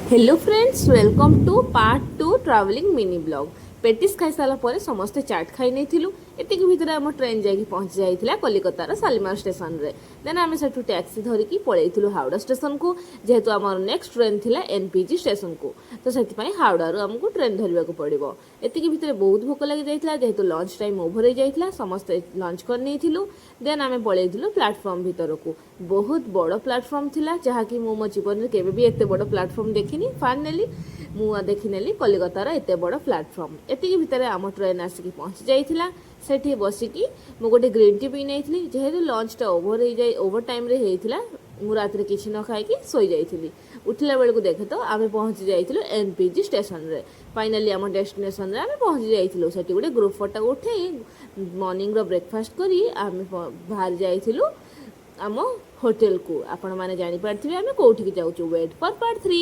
Hello friends, welcome to part 2 travelling mini blog. Patties खाई सारा पर समस्ते चाट खाई नहीं थिलु। एतिक भितर आम ट्रेन जाइए पहुंची जाइथिला कलिकतार शालीमार स्टेशन रे। देन आम सेठू टैक्सी धरिकी पळेइथिलु हावड़ा स्टेशन को, जेहेतु आमर नेक्स्ट ट्रेन थिला एनपीजी स्टेशन को। तो सेति हावड़ारू आमको ट्रेन धरिबाकू पड़िबो। एतिक भितर बहुत भोक लागि जाइथिला, जेहेतु लंच टाइम ओभर हो जाइथिला, समस्ते लंच कर नेथिलु। देन आम पळेइथिलु प्लेटफॉर्म भितर को। बहुत बड़ प्लेटफॉर्म थिला, जहाँकि मो मो जीवन में केबे भी एते बड़ प्लेटफॉर्म देखिनी। फाइनाली मु देखिनेली कलिकतार एते बड़ प्लेटफॉर्म। एतिक भितर आम ट्रेन आसिक पहुंची जाइथिला। सेठी बसिकी मु गोटे ग्रीन टी पी नेइथिली। जेहेतु लंच टा ओवर टाइम रे हेइथिला, मु रात रे किछि न खाइकी सोई जाइथिली। उठिला बेलକୁ देखे तो आमे पहुंची जाइथिलु एनपीजी स्टेशन रे। फाइनाली आम डेस्टिनेशन रे आमे पहुंची जाइथिलु। सेठी गोटे ग्रुप फोटो उठेई मॉर्निंग रो ब्रेकफास्ट करी आमे बाहर जाइथिलु आम होटल को। आपण माने जानि पारथिबे आमे कोठी जाउछु। Wait for part 3।